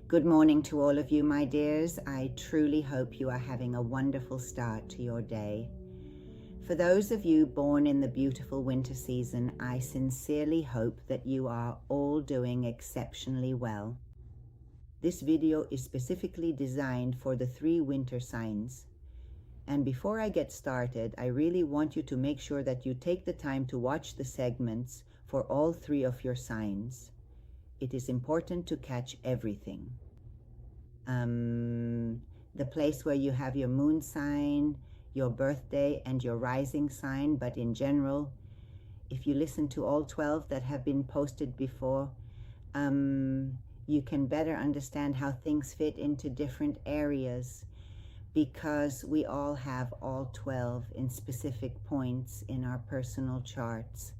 Good morning to all of you, my dears. I truly hope you are having a wonderful start to your day. For those of you born in the beautiful winter season, I sincerely hope that you are all doing exceptionally well. This video is specifically designed for the 3 winter signs. And before I get started, I really want you to make sure that you take the time to watch the segments for all 3 of your signs. It is important to catch everything. The place where you have your moon sign, your birthday, and your rising sign, but in general, if you listen to all 12 that have been posted before, you can better understand how things fit into different areas, because we all have all 12 in specific points in our personal charts.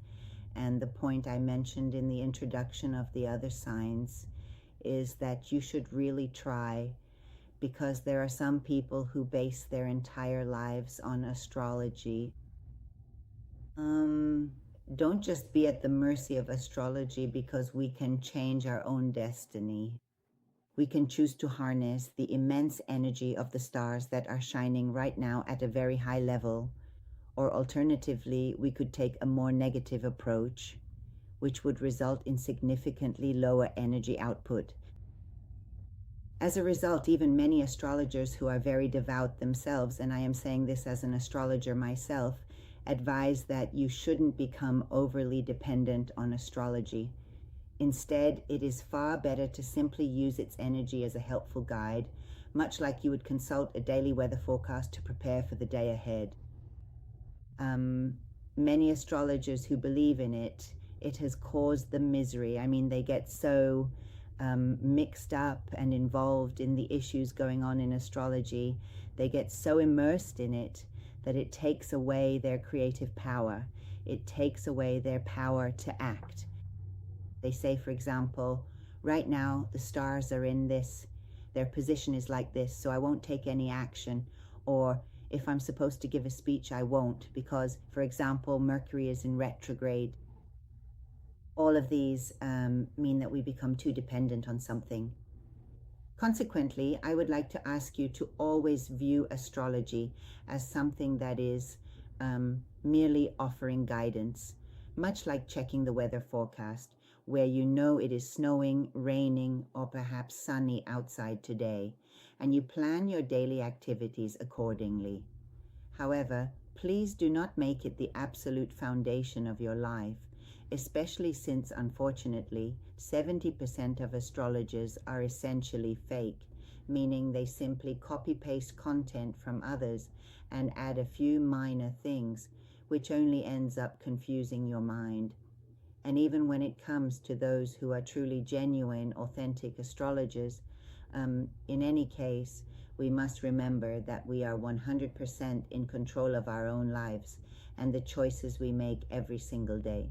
And the point I mentioned in the introduction of the other signs is that you should really try, because there are some people who base their entire lives on astrology. Don't just be at the mercy of astrology, because we can change our own destiny. We can choose to harness the immense energy of the stars that are shining right now at a very high level, or alternatively, we could take a more negative approach, which would result in significantly lower energy output. As a result, even many astrologers who are very devout themselves, and I am saying this as an astrologer myself, advise that you shouldn't become overly dependent on astrology. Instead, it is far better to simply use its energy as a helpful guide, much like you would consult a daily weather forecast to prepare for the day ahead. Many astrologers who believe in it, it has caused them misery. I mean, they get so mixed up and involved in the issues going on in astrology. They get so immersed in it that it takes away their creative power. It takes away their power to act. They say, for example, right now the stars are in this, their position is like this, so I won't take any action. Or if I'm supposed to give a speech, I won't, because, for example, Mercury is in retrograde. All of these mean that we become too dependent on something. Consequently, I would like to ask you to always view astrology as something that is merely offering guidance, much like checking the weather forecast, where you know it is snowing, raining, or perhaps sunny outside today, and you plan your daily activities accordingly. However, please do not make it the absolute foundation of your life, especially since, unfortunately, 70% of astrologers are essentially fake, meaning they simply copy-paste content from others and add a few minor things, which only ends up confusing your mind. And even when it comes to those who are truly genuine, authentic astrologers, in any case, we must remember that we are 100% in control of our own lives and the choices we make every single day.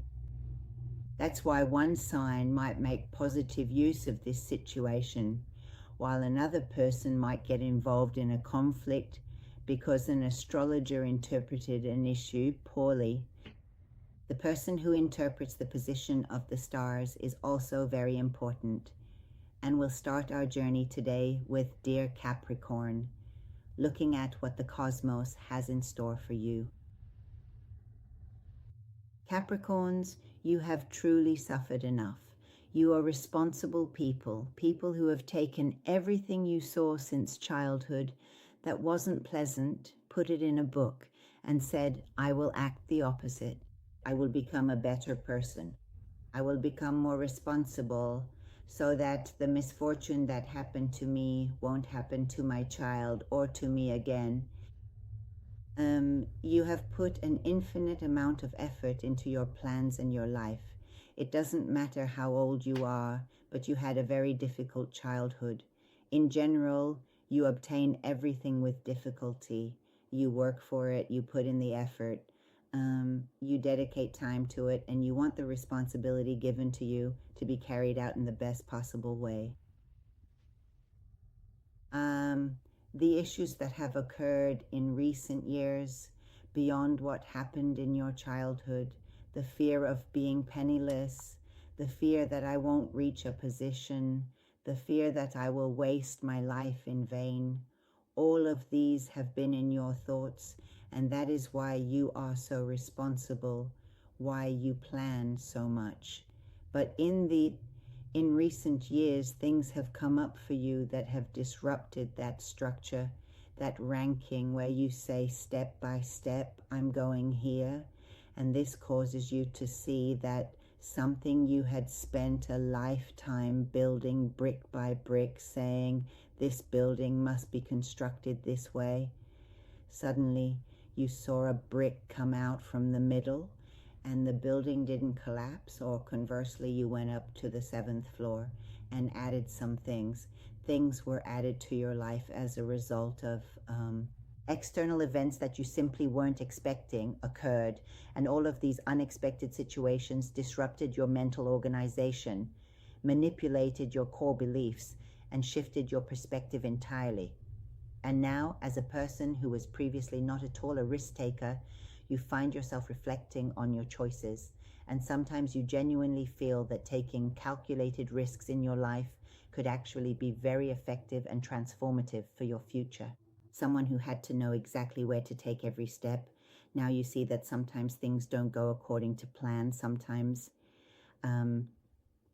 That's why one sign might make positive use of this situation, while another person might get involved in a conflict because an astrologer interpreted an issue poorly. The person who interprets the position of the stars is also very important. And we'll start our journey today with Dear Capricorn, looking at what the cosmos has in store for you. Capricorns, you have truly suffered enough. You are responsible people who have taken everything you saw since childhood that wasn't pleasant, put it in a book, and said, I will act the opposite. I will become a better person. I will become more responsible so that the misfortune that happened to me won't happen to my child or to me again. You have put an infinite amount of effort into your plans and your life. It doesn't matter how old you are, but you had a very difficult childhood. In general, you obtain everything with difficulty. You work for it, you put in the effort. You dedicate time to it, and you want the responsibility given to you to be carried out in the best possible way. The issues that have occurred in recent years, beyond what happened in your childhood, the fear of being penniless, the fear that I won't reach a position, the fear that I will waste my life in vain. All of these have been in your thoughts, and that is why you are so responsible, why you plan so much. But in recent years, things have come up for you that have disrupted that structure, that ranking where you say step by step, I'm going here. And this causes you to see that something you had spent a lifetime building brick by brick, saying this building must be constructed this way. Suddenly you saw a brick come out from the middle and the building didn't collapse, or conversely you went up to the 7th floor and added some things. Things were added to your life as a result of external events that you simply weren't expecting occurred, and all of these unexpected situations disrupted your mental organization, manipulated your core beliefs, and shifted your perspective entirely. And now, as a person who was previously not at all a risk taker, you find yourself reflecting on your choices, and sometimes you genuinely feel that taking calculated risks in your life could actually be very effective and transformative for your future. Someone who had to know exactly where to take every step. Now you see that sometimes things don't go according to plan. Sometimes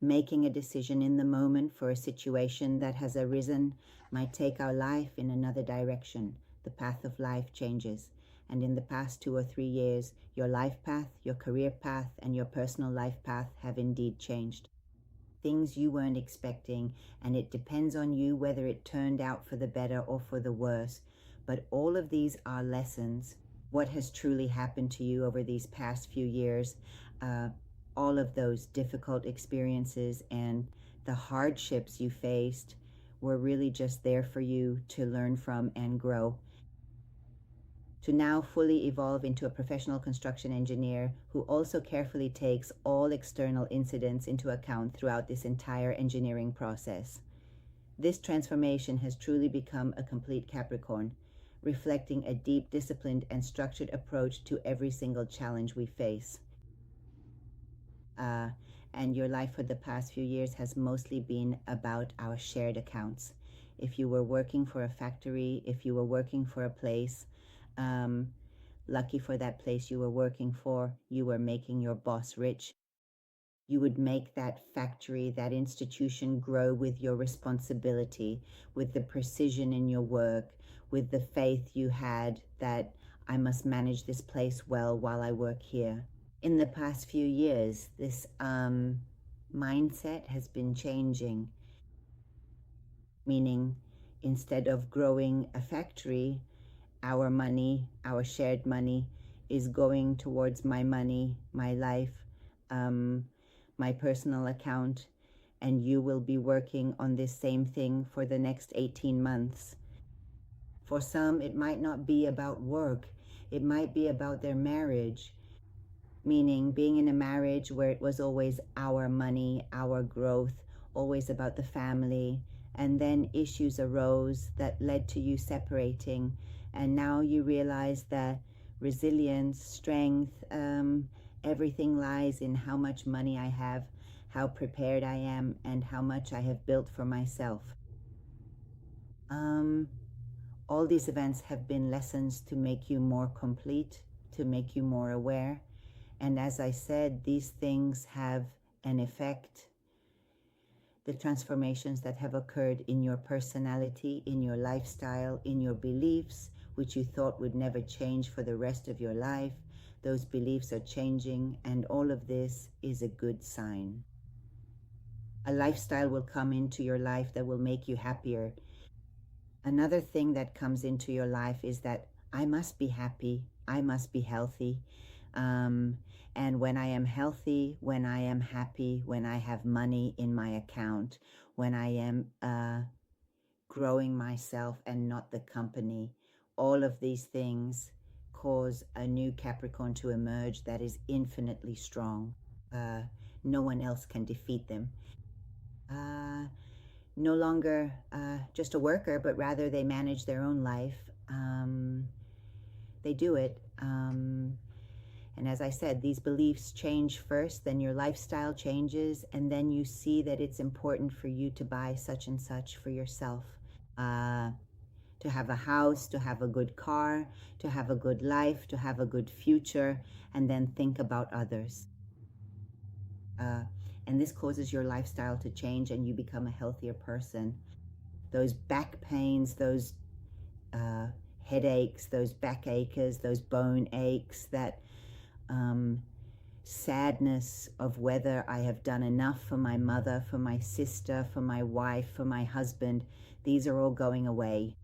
making a decision in the moment for a situation that has arisen might take our life in another direction. The path of life changes. And in the past 2 or 3 years, your life path, your career path, and your personal life path have indeed changed. Things you weren't expecting, and it depends on you whether it turned out for the better or for the worse. But all of these are lessons. What has truly happened to you over these past few years, all of those difficult experiences and the hardships you faced were really just there for you to learn from and grow. To now fully evolve into a professional construction engineer who also carefully takes all external incidents into account throughout this entire engineering process. This transformation has truly become a complete Capricorn, reflecting a deep, disciplined, and structured approach to every single challenge we face. And your life for the past few years has mostly been about our shared accounts. If you were working for a factory, if you were working for a place, lucky for that place you were working for, you were making your boss rich. You would make that factory, that institution grow with your responsibility, with the precision in your work, with the faith you had that I must manage this place well while I work here. In the past few years, this mindset has been changing, meaning instead of growing a factory, our money, our shared money, is going towards my money, my life, my personal account, and you will be working on this same thing for the next 18 months. For some, it might not be about work. It might be about their marriage, meaning being in a marriage where it was always our money, our growth, always about the family, and then issues arose that led to you separating, and now you realize that resilience, strength, everything lies in how much money I have, how prepared I am, and how much I have built for myself. All these events have been lessons to make you more complete, to make you more aware. And as I said, these things have an effect. The transformations that have occurred in your personality, in your lifestyle, in your beliefs, which you thought would never change for the rest of your life, those beliefs are changing, and all of this is a good sign. A lifestyle will come into your life that will make you happier. Another thing that comes into your life is that I must be happy, I must be healthy. And when I am healthy, when I am happy, when I have money in my account, when I am growing myself and not the company, all of these things cause a new Capricorn to emerge that is infinitely strong. No one else can defeat them. No longer just a worker, but rather they manage their own life. They do it. And as I said, these beliefs change first, then your lifestyle changes, and then you see that it's important for you to buy such and such for yourself. To have a house, to have a good car, to have a good life, to have a good future, and then think about others. And this causes your lifestyle to change and you become a healthier person. Those back pains, those headaches, those backaches, those bone aches, that sadness of whether I have done enough for my mother, for my sister, for my wife, for my husband, these are all going away.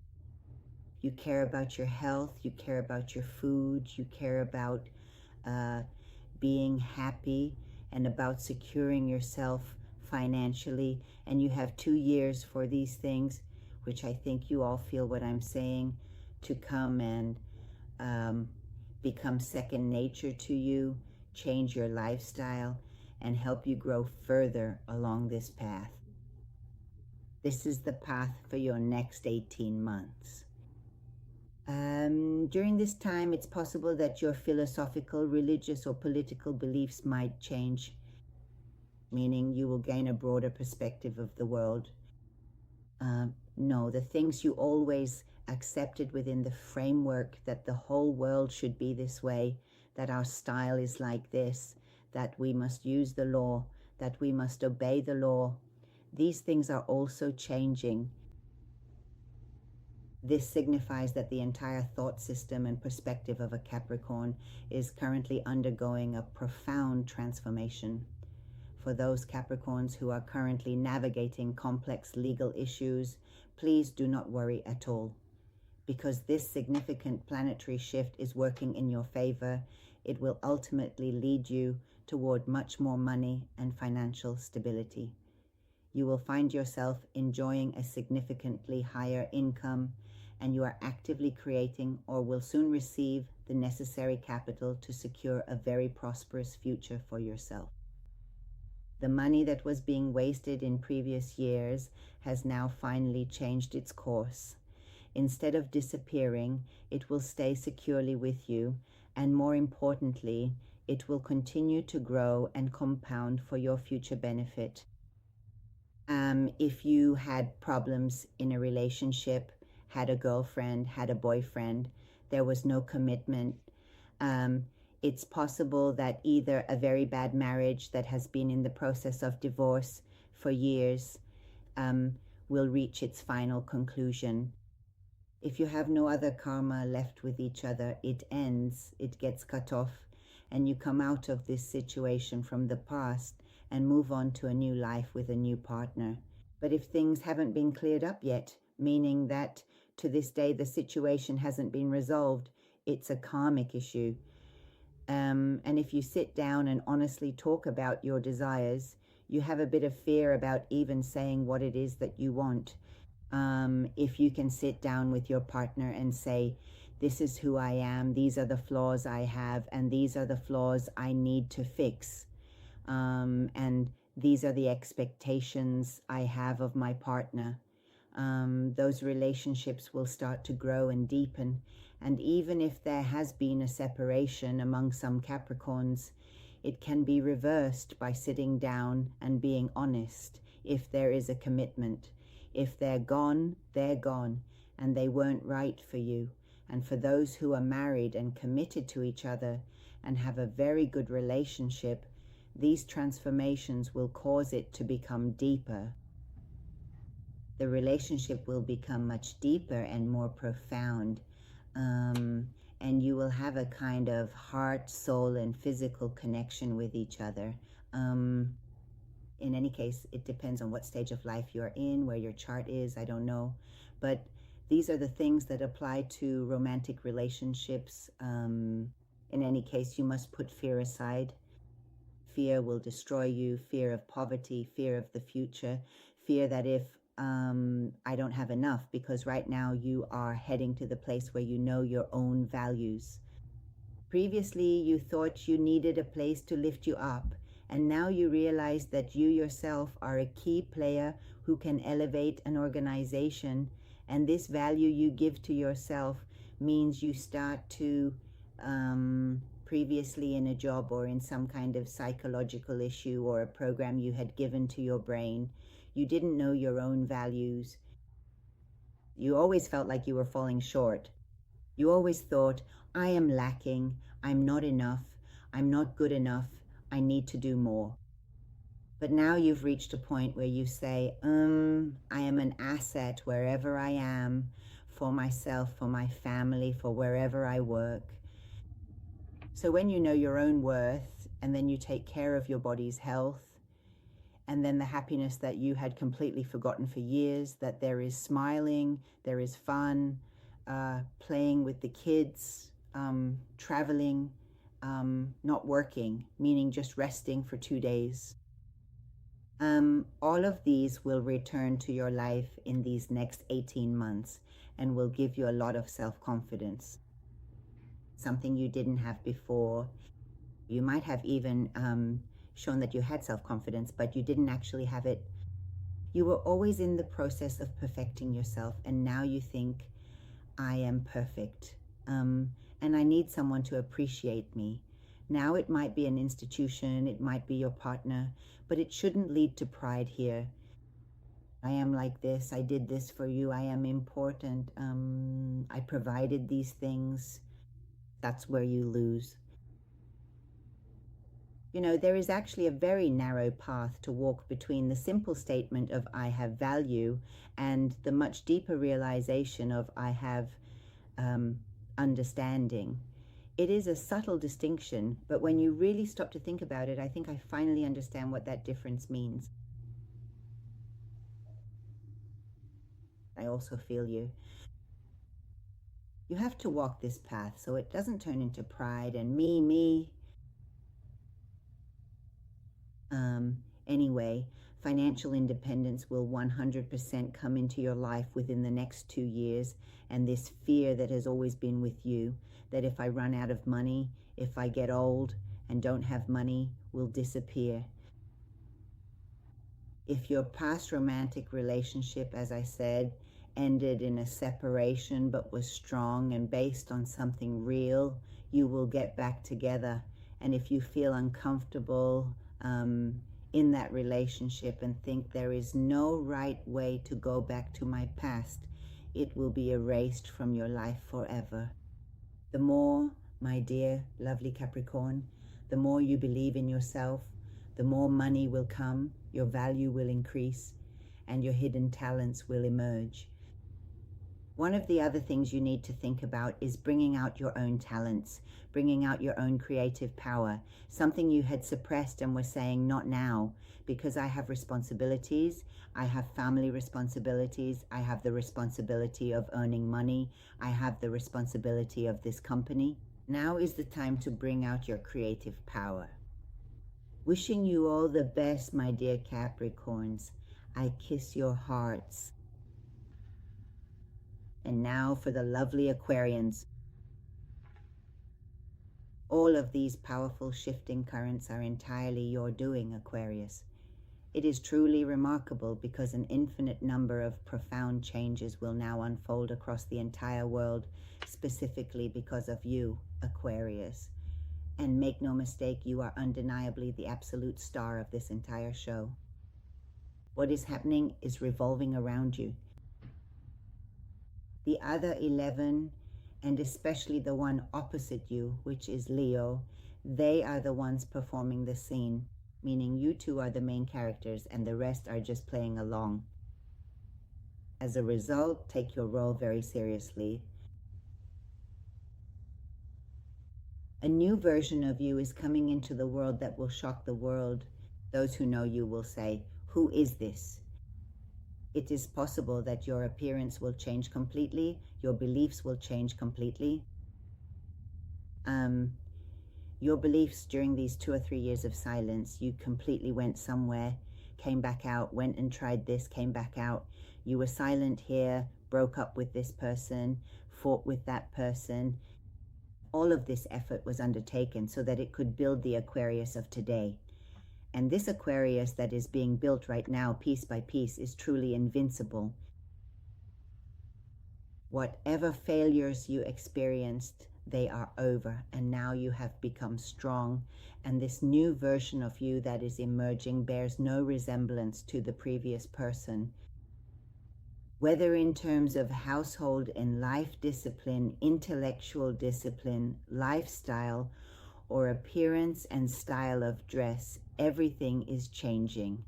You care about your health, you care about your food, you care about being happy and about securing yourself financially. And you have 2 years for these things, which I think you all feel what I'm saying, to come and become second nature to you, change your lifestyle, and help you grow further along this path. This is the path for your next 18 months. During this time, it's possible that your philosophical, religious, or political beliefs might change, meaning you will gain a broader perspective of the world. No, the things you always accepted within the framework that the whole world should be this way, that our style is like this, that we must use the law, that we must obey the law, these things are also changing. This signifies that the entire thought system and perspective of a Capricorn is currently undergoing a profound transformation. For those Capricorns who are currently navigating complex legal issues, please do not worry at all. Because this significant planetary shift is working in your favor, it will ultimately lead you toward much more money and financial stability. You will find yourself enjoying a significantly higher income, and you are actively creating or will soon receive the necessary capital to secure a very prosperous future for yourself. The money that was being wasted in previous years has now finally changed its course. Instead of disappearing, it will stay securely with you, and more importantly, it will continue to grow and compound for your future benefit. If you had problems in a relationship, had a girlfriend, had a boyfriend, there was no commitment, it's possible that either a very bad marriage that has been in the process of divorce for years will reach its final conclusion. If you have no other karma left with each other, it ends, it gets cut off, and you come out of this situation from the past and move on to a new life with a new partner. But if things haven't been cleared up yet, meaning that to this day the situation hasn't been resolved, it's a karmic issue. And if you sit down and honestly talk about your desires, you have a bit of fear about even saying what it is that you want. If you can sit down with your partner and say, this is who I am, these are the flaws I have, and these are the flaws I need to fix. And these are the expectations I have of my partner. Those relationships will start to grow and deepen. And even if there has been a separation among some Capricorns, it can be reversed by sitting down and being honest if there is a commitment. If they're gone, and they weren't right for you. And for those who are married and committed to each other and have a very good relationship, these transformations will cause it to become deeper. The relationship will become much deeper and more profound. And you will have a kind of heart, soul, and physical connection with each other. In any case, it depends on what stage of life you're in, where your chart is, I don't know. But these are the things that apply to romantic relationships. In any case, you must put fear aside. Fear will destroy you, fear of poverty, fear of the future, fear that if I don't have enough, because right now you are heading to the place where you know your own values. Previously, you thought you needed a place to lift you up, and now you realize that you yourself are a key player who can elevate an organization, and this value you give to yourself means you start to previously in a job or in some kind of psychological issue or a program you had given to your brain. You didn't know your own values. You always felt like you were falling short. You always thought, I am lacking, I'm not enough, I'm not good enough, I need to do more. But now you've reached a point where you say, I am an asset wherever I am, for myself, for my family, for wherever I work. So when you know your own worth, and then you take care of your body's health, and then the happiness that you had completely forgotten for years, that there is smiling, there is fun, playing with the kids, traveling, not working, meaning just resting for 2 days. All of these will return to your life in these next 18 months and will give you a lot of self-confidence, something you didn't have before. You might have even shown that you had self-confidence, but you didn't actually have it. You were always in the process of perfecting yourself, and now you think, I am perfect, and I need someone to appreciate me. Now it might be an institution, it might be your partner, but it shouldn't lead to pride here. I am like this, I did this for you, I am important, I provided these things. That's where you lose. You know, there is actually a very narrow path to walk between the simple statement of I have value and the much deeper realization of I have understanding. It is a subtle distinction, but when you really stop to think about it, I think I finally understand what that difference means. I also feel you. You have to walk this path so it doesn't turn into pride and me. Anyway, financial independence will 100% come into your life within the next 2 years, and this fear that has always been with you, that if I run out of money, if I get old and don't have money, will disappear. If your past romantic relationship, as I said, ended in a separation but was strong and based on something real, you will get back together. And if you feel uncomfortable in that relationship and think there is no right way to go back to my past, it will be erased from your life forever. The more, my dear, lovely Capricorn, the more you believe in yourself, the more money will come, your value will increase, and your hidden talents will emerge. One of the other things you need to think about is bringing out your own talents, bringing out your own creative power, something you had suppressed and were saying, not now, because I have responsibilities, I have family responsibilities, I have the responsibility of earning money, I have the responsibility of this company. Now is the time to bring out your creative power. Wishing you all the best, my dear Capricorns. I kiss your hearts. And now for the lovely Aquarians. All of these powerful shifting currents are entirely your doing, Aquarius. It is truly remarkable because an infinite number of profound changes will now unfold across the entire world, specifically because of you, Aquarius. And make no mistake, you are undeniably the absolute star of this entire show. What is happening is revolving around you. The other 11, and especially the one opposite you, which is Leo, they are the ones performing the scene, meaning you two are the main characters and the rest are just playing along. As a result, take your role very seriously. A new version of you is coming into the world that will shock the world. Those who know you will say, "Who is this?" It is possible that your appearance will change completely, your beliefs will change completely. Your beliefs during these 2 or 3 years of silence, you completely went somewhere, came back out, went and tried this, came back out. You were silent here, broke up with this person, fought with that person. All of this effort was undertaken so that it could build the Aquarius of today. And this Aquarius that is being built right now, piece by piece, is truly invincible. Whatever failures you experienced they are over, and now you have become strong, and this new version of you that is emerging bears no resemblance to the previous person. Whether in terms of household and life discipline, intellectual discipline, lifestyle, or appearance and style of dress, everything is changing.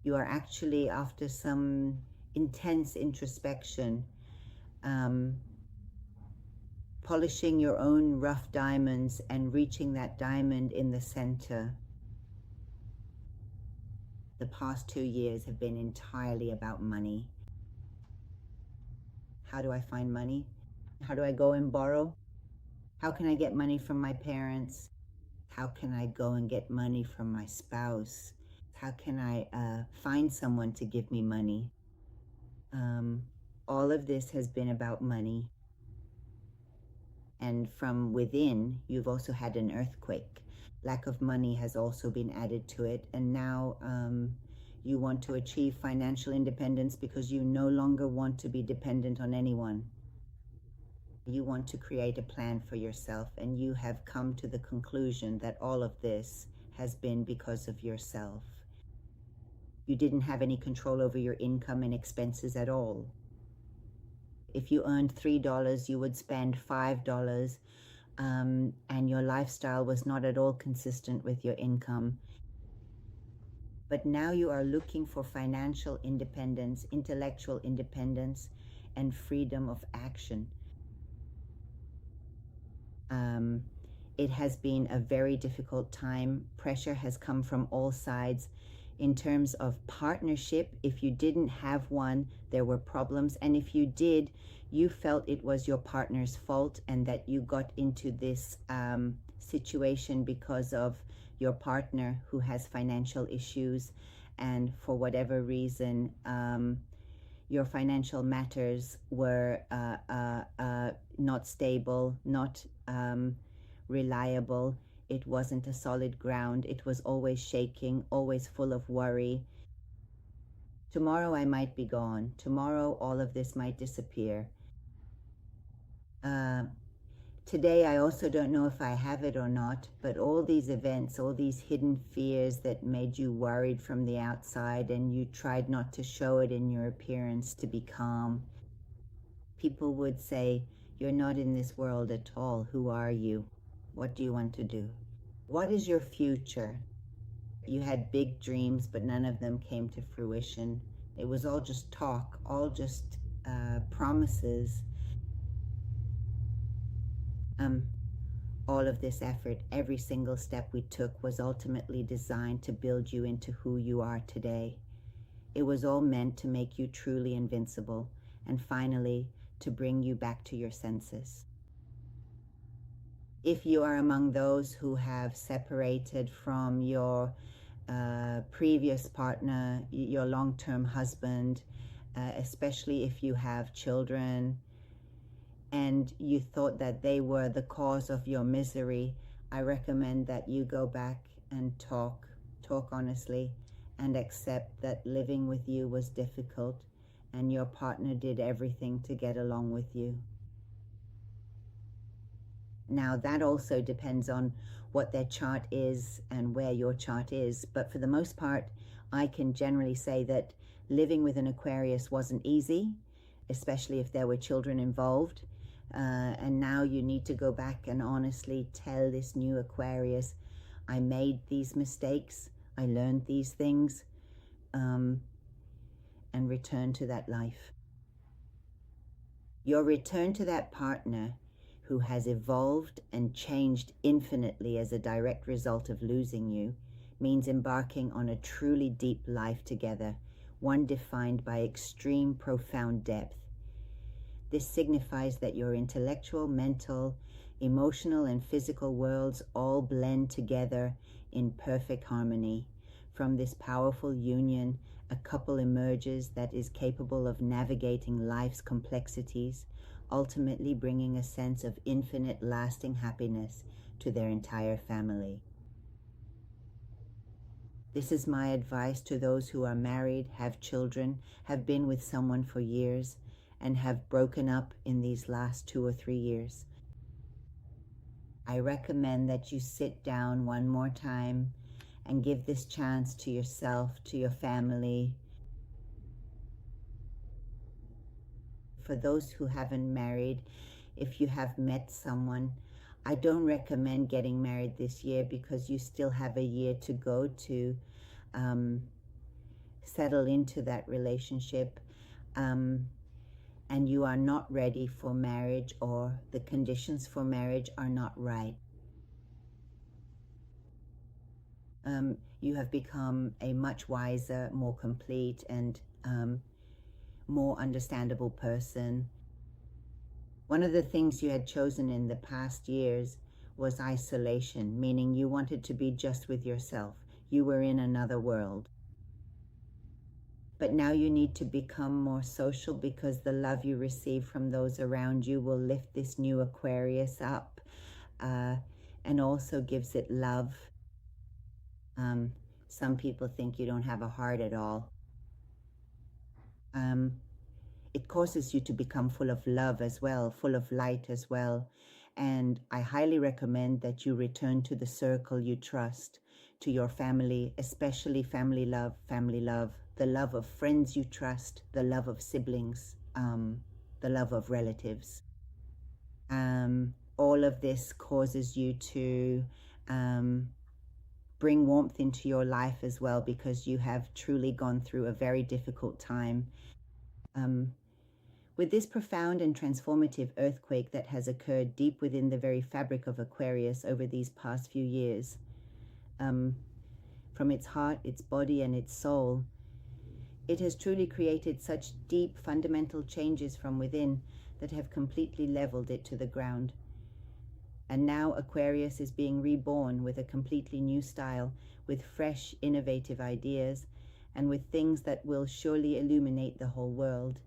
You are actually, after some intense introspection, polishing your own rough diamonds and reaching that diamond in the center. The past 2 years have been entirely about money. How do I find money? How do I go and borrow? How can I get money from my parents? How can I go and get money from my spouse? How can I find someone to give me money? All of this has been about money. And from within, you've also had an earthquake. Lack of money has also been added to it. And now you want to achieve financial independence because you no longer want to be dependent on anyone. You want to create a plan for yourself, and you have come to the conclusion that all of this has been because of yourself. You didn't have any control over your income and expenses at all. If you earned $3, you would spend $5, and your lifestyle was not at all consistent with your income. But now you are looking for financial independence, intellectual independence, and freedom of action. It has been a very difficult time. Pressure has come from all sides. In terms of partnership, if you didn't have one, there were problems. And if you did, you felt it was your partner's fault and that you got into this situation because of your partner who has financial issues. And for whatever reason, your financial matters were not stable, not reliable. It wasn't a solid ground. It was always shaking, always full of worry. Tomorrow I might be gone. Tomorrow all of this might disappear. Today I also don't know if I have it or not, but all these events, all these hidden fears that made you worried from the outside and you tried not to show it in your appearance to be calm. People would say, "You're not in this world at all. Who are you? What do you want to do? What is your future?" You had big dreams, but none of them came to fruition. It was all just talk, all just promises. All of this effort, every single step we took was ultimately designed to build you into who you are today. It was all meant to make you truly invincible and finally to bring you back to your senses. If you are among those who have separated from your previous partner, your long-term husband, especially if you have children, and you thought that they were the cause of your misery, I recommend that you go back and talk honestly, and accept that living with you was difficult and your partner did everything to get along with you. Now that also depends on what their chart is and where your chart is, but for the most part, I can generally say that living with an Aquarius wasn't easy, especially if there were children involved. And now you need to go back and honestly tell this new Aquarius, I made these mistakes, I learned these things, and return to that life. Your return to that partner who has evolved and changed infinitely as a direct result of losing you means embarking on a truly deep life together, one defined by extreme, profound depth. This signifies that your intellectual, mental, emotional, and physical worlds all blend together in perfect harmony. From this powerful union, a couple emerges that is capable of navigating life's complexities, ultimately bringing a sense of infinite, lasting happiness to their entire family. This is my advice to those who are married, have children, have been with someone for years, and have broken up in these last 2 or 3 years. I recommend that you sit down one more time and give this chance to yourself, to your family. For those who haven't married, if you have met someone, I don't recommend getting married this year because you still have a year to go to settle into that relationship, and you are not ready for marriage, or the conditions for marriage are not right. You have become a much wiser, more complete, and more understandable person. One of the things you had chosen in the past years was isolation, meaning you wanted to be just with yourself. You were in another world. But now you need to become more social, because the love you receive from those around you will lift this new Aquarius up, and also gives it love. Some people think you don't have a heart at all. It causes you to become full of love as well, full of light as well. And I highly recommend that you return to the circle you trust, to your family, especially family love, the love of friends you trust, the love of siblings, the love of relatives. All of this causes you to bring warmth into your life as well, because you have truly gone through a very difficult time. With this profound and transformative earthquake that has occurred deep within the very fabric of Aquarius over these past few years, from its heart, its body, and its soul, it has truly created such deep fundamental changes from within that have completely leveled it to the ground. And now Aquarius is being reborn with a completely new style, with fresh, innovative ideas, and with things that will surely illuminate the whole world.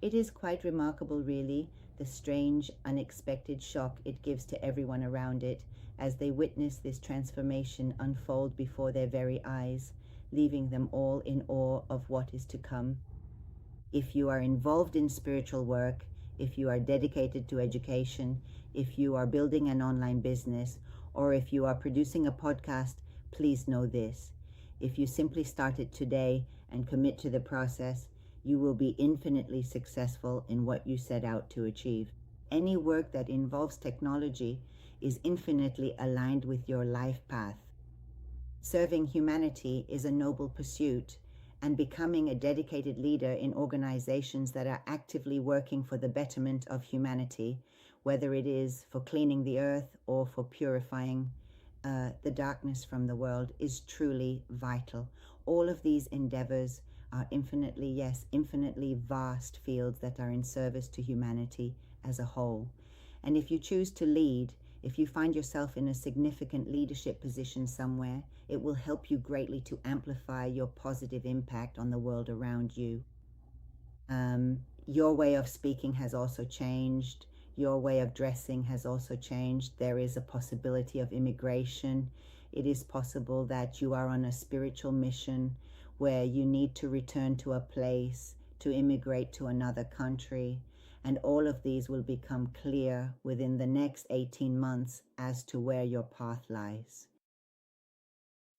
It is quite remarkable, really, the strange, unexpected shock it gives to everyone around it as they witness this transformation unfold before their very eyes, leaving them all in awe of what is to come. If you are involved in spiritual work, if you are dedicated to education, if you are building an online business, or if you are producing a podcast, please know this. If you simply start it today and commit to the process, you will be infinitely successful in what you set out to achieve. Any work that involves technology is infinitely aligned with your life path. Serving humanity is a noble pursuit, and becoming a dedicated leader in organizations that are actively working for the betterment of humanity, whether it is for cleaning the earth or for purifying the darkness from the world, is truly vital. All of these endeavors are infinitely vast fields that are in service to humanity as a whole. And if you choose to lead, if you find yourself in a significant leadership position somewhere, it will help you greatly to amplify your positive impact on the world around you. Your way of speaking has also changed. Your way of dressing has also changed. There is a possibility of immigration. It is possible that you are on a spiritual mission where you need to return to a place, to immigrate to another country. And all of these will become clear within the next 18 months as to where your path lies.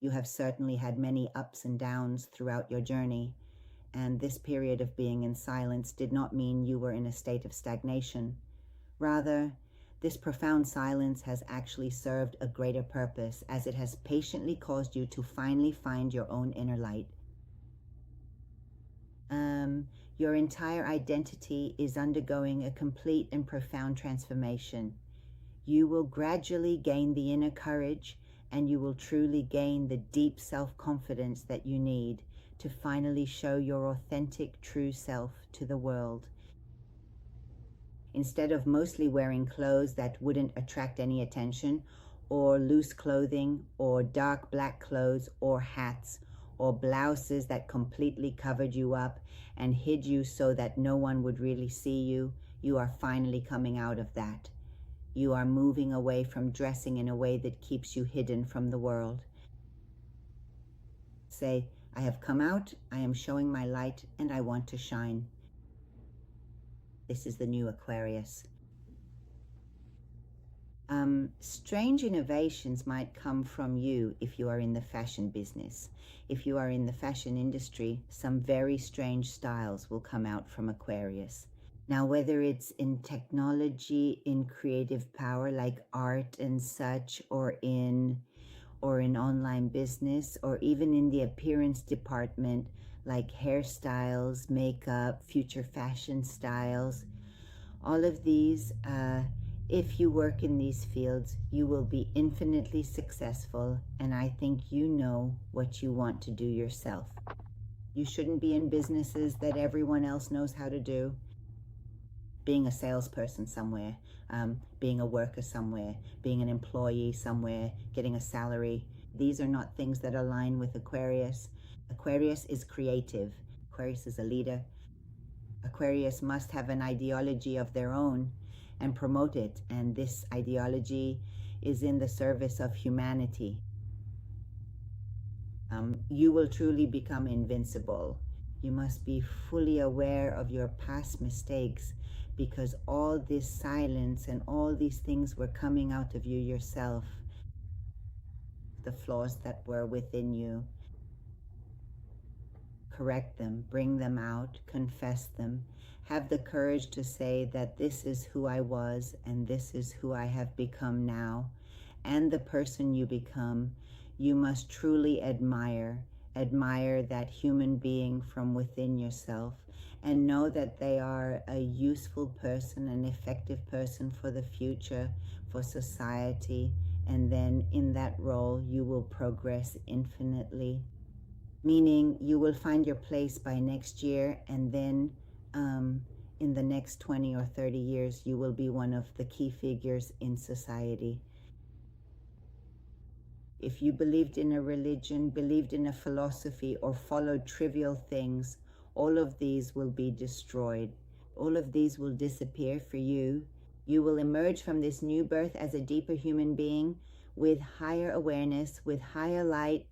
You have certainly had many ups and downs throughout your journey, and this period of being in silence did not mean you were in a state of stagnation. Rather, this profound silence has actually served a greater purpose, as it has patiently caused you to finally find your own inner light. Your entire identity is undergoing a complete and profound transformation. You will gradually gain the inner courage, and you will truly gain the deep self-confidence that you need to finally show your authentic, true self to the world. Instead of mostly wearing clothes that wouldn't attract any attention, or loose clothing, or dark black clothes, or hats, or blouses that completely covered you up and hid you so that no one would really see you, you are finally coming out of that. You are moving away from dressing in a way that keeps you hidden from the world. Say, I have come out, I am showing my light, and I want to shine. This is the new Aquarius. Strange innovations might come from you if you are in the fashion business. If you are in the fashion industry, some very strange styles will come out from Aquarius. Now, whether it's in technology, in creative power like art and such, or in online business, or even in the appearance department like hairstyles, makeup, future fashion styles, all of these, if you work in these fields, you will be infinitely successful, and I think you know what you want to do yourself. You shouldn't be in businesses that everyone else knows how to do. Being a salesperson somewhere, being a worker somewhere, being an employee somewhere, getting a salary. These are not things that align with Aquarius. Aquarius is creative. Aquarius is a leader. Aquarius must have an ideology of their own and promote it, and this ideology is in the service of humanity. You will truly become invincible. You must be fully aware of your past mistakes, because all this silence and all these things were coming out of you yourself. The flaws that were within you. Correct them, bring them out, confess them. Have the courage to say that this is who I was and this is who I have become now. And the person you become, you must truly admire that human being from within yourself, and know that they are a useful person, an effective person for the future, for society, and then in that role you will progress infinitely. Meaning you will find your place by next year, and then in the next 20 or 30 years you will be one of the key figures in society. If you believed in a religion, believed in a philosophy, or followed trivial things, all of these will be destroyed. All of these will disappear for you. You will emerge from this new birth as a deeper human being with higher awareness, with higher light.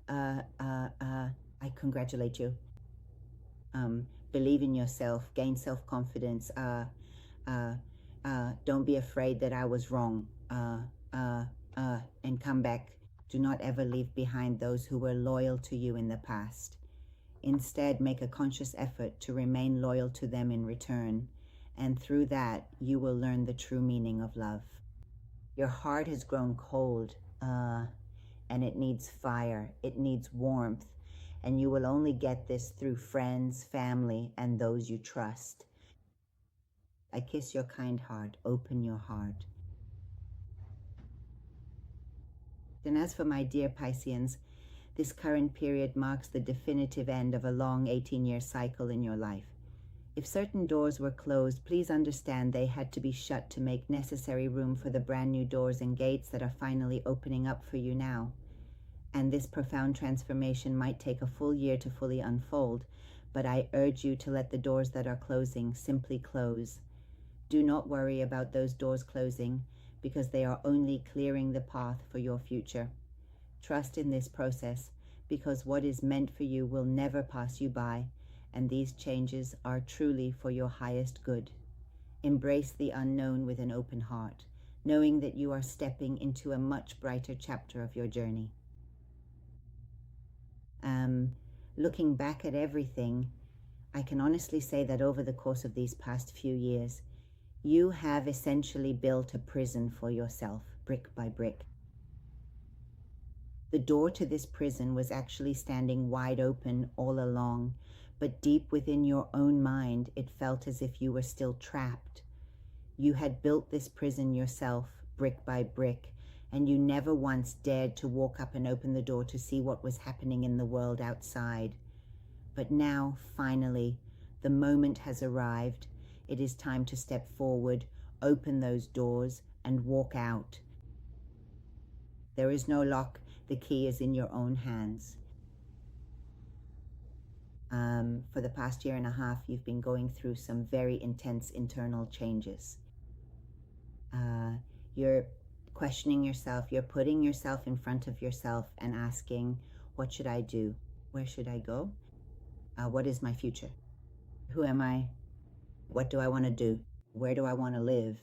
I congratulate you. Believe in yourself, gain self-confidence. Don't be afraid that I was wrong. And come back. Do not ever leave behind those who were loyal to you in the past. Instead, make a conscious effort to remain loyal to them in return. And through that, you will learn the true meaning of love. Your heart has grown cold, and it needs fire. It needs warmth. And you will only get this through friends, family, and those you trust. I kiss your kind heart. Open your heart. And as for my dear Pisceans, this current period marks the definitive end of a long 18-year cycle in your life. If certain doors were closed, please understand they had to be shut to make necessary room for the brand new doors and gates that are finally opening up for you now. And this profound transformation might take a full year to fully unfold, but I urge you to let the doors that are closing simply close. Do not worry about those doors closing, because they are only clearing the path for your future. Trust in this process, because what is meant for you will never pass you by, and these changes are truly for your highest good. Embrace the unknown with an open heart, knowing that you are stepping into a much brighter chapter of your journey. Looking back at everything, I can honestly say that over the course of these past few years, you have essentially built a prison for yourself, brick by brick. The door to this prison was actually standing wide open all along, but deep within your own mind, it felt as if you were still trapped. You had built this prison yourself, brick by brick, and you never once dared to walk up and open the door to see what was happening in the world outside. But now, finally, the moment has arrived. It is time to step forward, open those doors, and walk out. There is no lock. The key is in your own hands. For the past year and a half, you've been going through some very intense internal changes. You're questioning yourself. You're putting yourself in front of yourself and asking, what should I do? Where should I go? What is my future? Who am I? What do I want to do? Where do I want to live?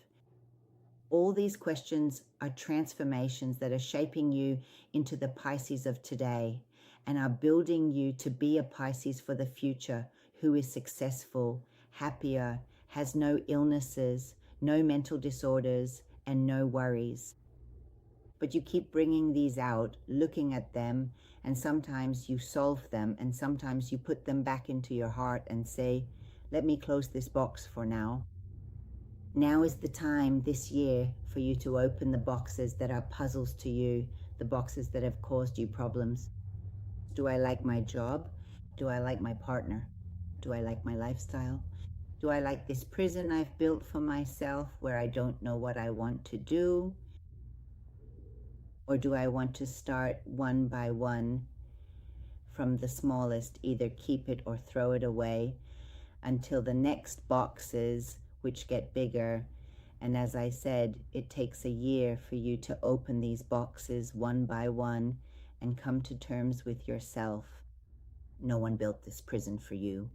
All these questions are transformations that are shaping you into the Pisces of today and are building you to be a Pisces for the future who is successful, happier, has no illnesses, no mental disorders, and no worries. But you keep bringing these out, looking at them, and sometimes you solve them, and sometimes you put them back into your heart and say, let me close this box for now. Now is the time this year for you to open the boxes that are puzzles to you, the boxes that have caused you problems. Do I like my job? Do I like my partner? Do I like my lifestyle? Do I like this prison I've built for myself where I don't know what I want to do? Or do I want to start one by one from the smallest, either keep it or throw it away until the next boxes, which get bigger. And as I said, it takes a year for you to open these boxes one by one and come to terms with yourself. No one built this prison for you.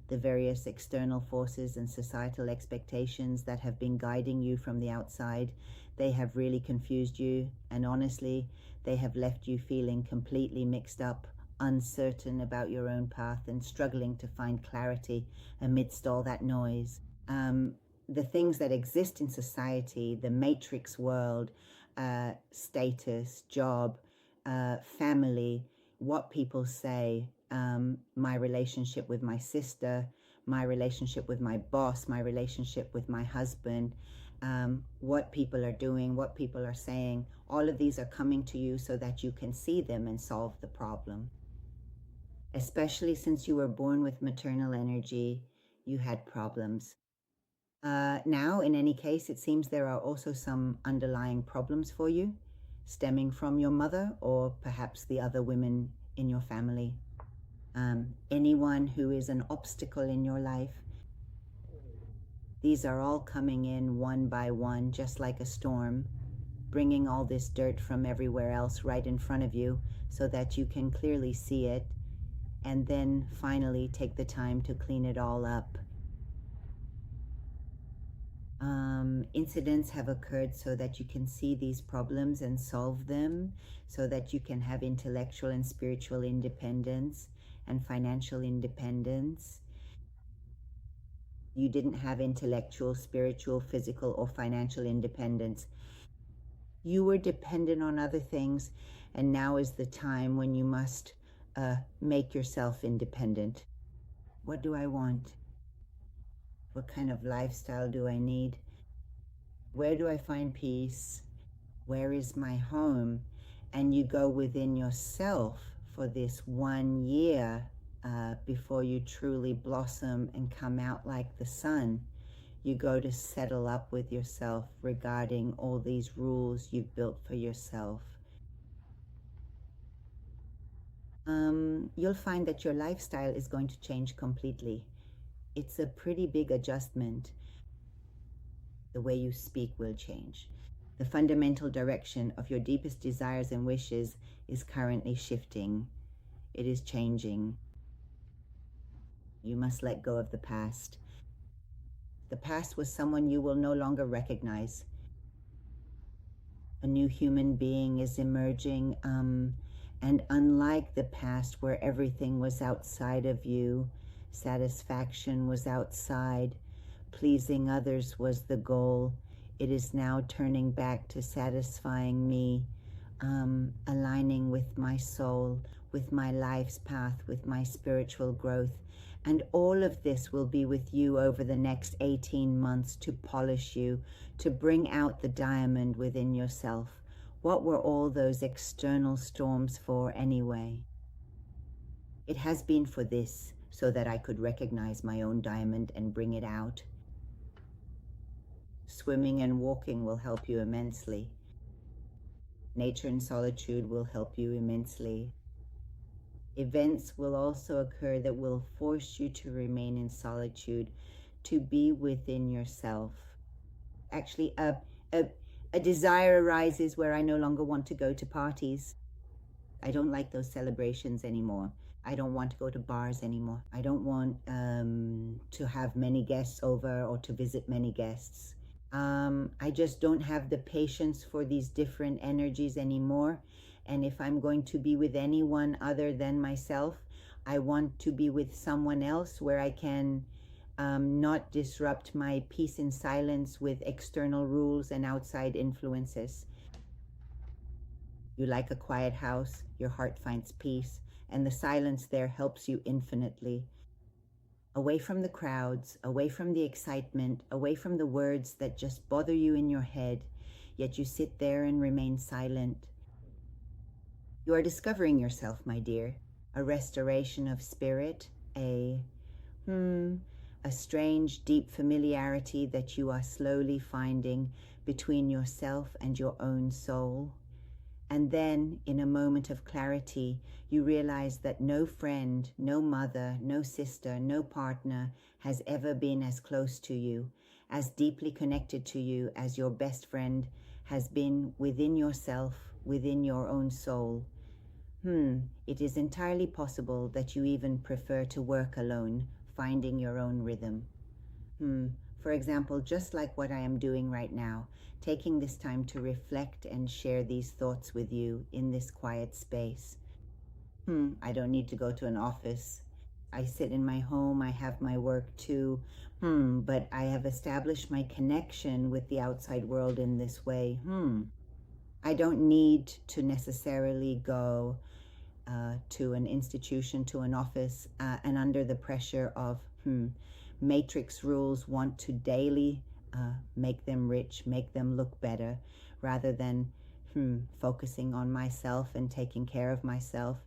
The various external forces and societal expectations that have been guiding you from the outside, they have really confused you, and honestly, they have left you feeling completely mixed up, uncertain about your own path, and struggling to find clarity amidst all that noise. The things that exist in society, the matrix world, status, job, family, what people say, my relationship with my sister, my relationship with my boss, my relationship with my husband, what people are doing, what people are saying, all of these are coming to you so that you can see them and solve the problem. Especially since you were born with maternal energy, you had problems. Now, in any case, it seems there are also some underlying problems for you, stemming from your mother or perhaps the other women in your family. Anyone who is an obstacle in your life. These are all coming in one by one, just like a storm, bringing all this dirt from everywhere else right in front of you so that you can clearly see it, and then finally take the time to clean it all up. Incidents have occurred so that you can see these problems and solve them, so that you can have intellectual and spiritual independence and financial independence. You didn't have intellectual, spiritual, physical, or financial independence. You were dependent on other things, and now is the time when you must make yourself independent. What do I want? What kind of lifestyle do I need? Where do I find peace? Where is my home? And you go within yourself for this 1 year before you truly blossom and come out like the sun. You go to settle up with yourself regarding all these rules you've built for yourself. You'll find that your lifestyle is going to change completely. It's a pretty big adjustment. The way you speak will change. The fundamental direction of your deepest desires and wishes is currently shifting. It is changing. You must let go of the past. The past was someone you will no longer recognize. A new human being is emerging, and unlike the past where everything was outside of you, satisfaction was outside, pleasing others was the goal, it is now turning back to satisfying me, aligning with my soul, with my life's path, with my spiritual growth. And all of this will be with you over the next 18 months to polish you, to bring out the diamond within yourself. What were all those external storms for anyway? It has been for this, so that I could recognize my own diamond and bring it out. Swimming and walking will help you immensely. Nature and solitude will help you immensely. Events will also occur that will force you to remain in solitude, to be within yourself. Actually, a desire arises where I no longer want to go to parties. I don't like those celebrations anymore. I don't want to go to bars anymore. I don't want to have many guests over or to visit many guests. I just don't have the patience for these different energies anymore. And if I'm going to be with anyone other than myself, I want to be with someone else where I can not disrupt my peace and silence with external rules and outside influences. You like a quiet house, your heart finds peace, and the silence there helps you infinitely. Away from the crowds, away from the excitement, away from the words that just bother you in your head, yet you sit there and remain silent. You are discovering yourself, my dear. A restoration of spirit, a strange, deep familiarity that you are slowly finding between yourself and your own soul. And then, in a moment of clarity, you realize that no friend, no mother, no sister, no partner has ever been as close to you, as deeply connected to you as your best friend has been within yourself, within your own soul. It is entirely possible that you even prefer to work alone, finding your own rhythm. For example, just like what I am doing right now, taking this time to reflect and share these thoughts with you in this quiet space. I don't need to go to an office. I sit in my home, I have my work too. But I have established my connection with the outside world in this way. I don't need to necessarily go to an institution, to an office, and under the pressure of matrix rules want to daily make them rich, make them look better, rather than focusing on myself and taking care of myself.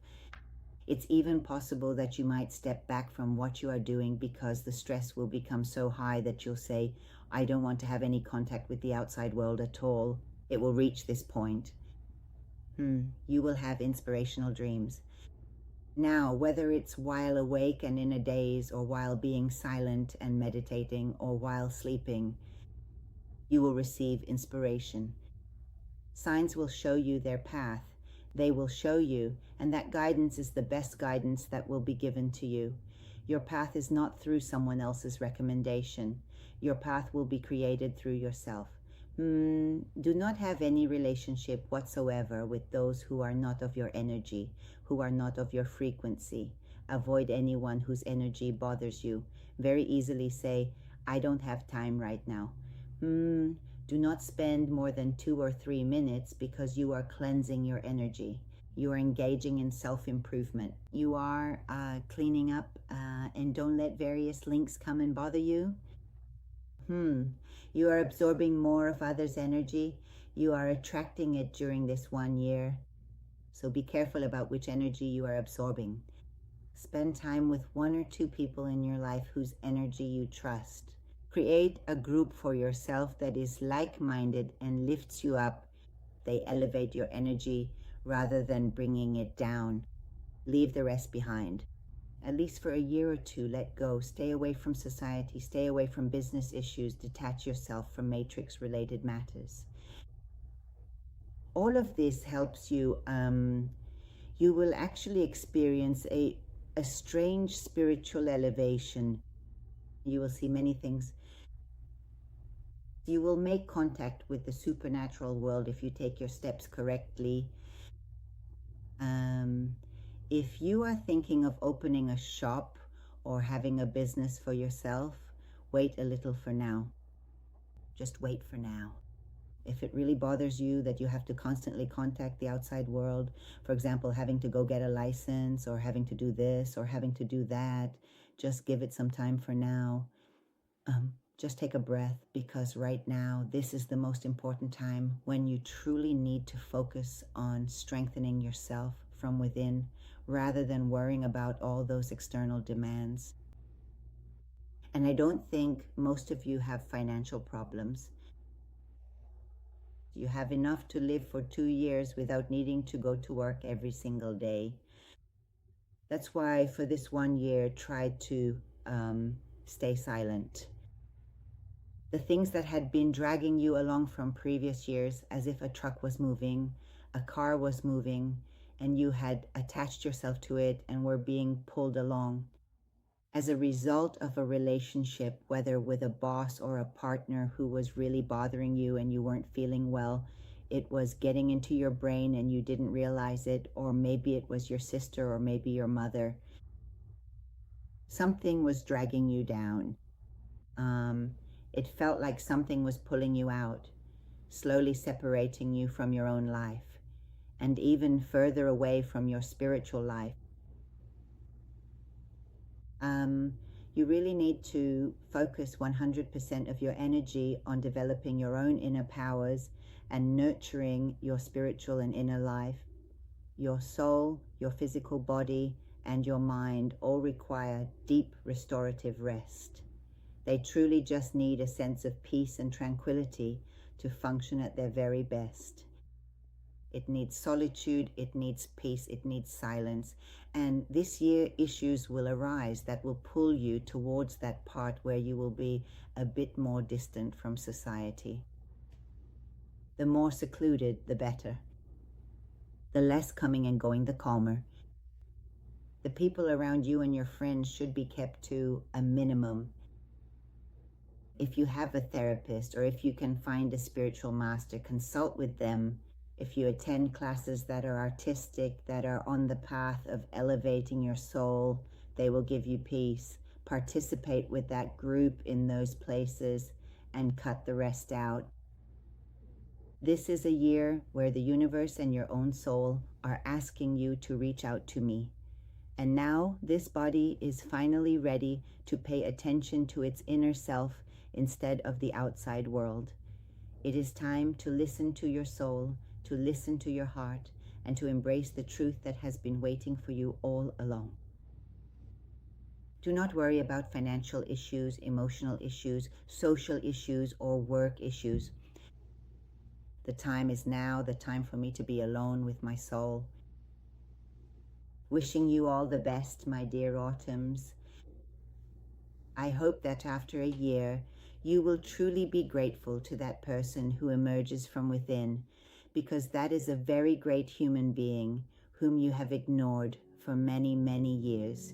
It's even possible that you might step back from what you are doing because the stress will become so high that you'll say, I don't want to have any contact with the outside world at all. It will reach this point. You will have inspirational dreams. Now, whether it's while awake and in a daze, or while being silent and meditating, or while sleeping, you will receive inspiration. Signs will show you their path. They will show you, and that guidance is the best guidance that will be given to you. Your path is not through someone else's recommendation. Your path will be created through yourself. Do not have any relationship whatsoever with those who are not of your energy, who are not of your frequency. Avoid anyone whose energy bothers you. Very easily say, I don't have time right now. Do not spend more than 2 or 3 minutes because you are cleansing your energy. You are engaging in self-improvement. You are cleaning up, and don't let various links come and bother you. You are absorbing more of others' energy. You are attracting it during this 1 year. So be careful about which energy you are absorbing. Spend time with 1 or 2 people in your life whose energy you trust. Create a group for yourself that is like-minded and lifts you up. They elevate your energy rather than bringing it down. Leave the rest behind. At least for a year or 2, let go. Stay away from society. Stay away from business issues. Detach yourself from matrix-related matters. All of this helps you. You will actually experience a strange spiritual elevation. You will see many things. You will make contact with the supernatural world if you take your steps correctly. If you are thinking of opening a shop or having a business for yourself, wait a little for now. Just wait for now. If it really bothers you that you have to constantly contact the outside world, for example, having to go get a license or having to do this or having to do that, just give it some time for now. Just take a breath, because right now, this is the most important time when you truly need to focus on strengthening yourself from within, rather than worrying about all those external demands. And I don't think most of you have financial problems. You have enough to live for 2 years without needing to go to work every single day. That's why for this 1 year, try to stay silent. The things that had been dragging you along from previous years, as if a truck was moving, a car was moving, and you had attached yourself to it and were being pulled along. As a result of a relationship, whether with a boss or a partner who was really bothering you and you weren't feeling well, it was getting into your brain and you didn't realize it, or maybe it was your sister or maybe your mother. Something was dragging you down. It felt like something was pulling you out, slowly separating you from your own life, and even further away from your spiritual life. You really need to focus 100% of your energy on developing your own inner powers and nurturing your spiritual and inner life. Your soul, your physical body, and your mind all require deep restorative rest. They truly just need a sense of peace and tranquility to function at their very best. It needs solitude, it needs peace, it needs silence. And this year, issues will arise that will pull you towards that part where you will be a bit more distant from society. The more secluded, the better. The less coming and going, the calmer. The people around you and your friends should be kept to a minimum. If you have a therapist or if you can find a spiritual master, consult with them. If you attend classes that are artistic, that are on the path of elevating your soul, they will give you peace. Participate with that group in those places and cut the rest out. This is a year where the universe and your own soul are asking you to reach out to me. And now this body is finally ready to pay attention to its inner self instead of the outside world. It is time to listen to your soul, to listen to your heart, and to embrace the truth that has been waiting for you all along. Do not worry about financial issues, emotional issues, social issues, or work issues. The time is now, the time for me to be alone with my soul. Wishing you all the best, my dear autumns. I hope that after a year, you will truly be grateful to that person who emerges from within, because that is a very great human being whom you have ignored for many, many years.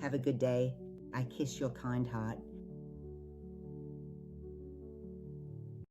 Have a good day. I kiss your kind heart.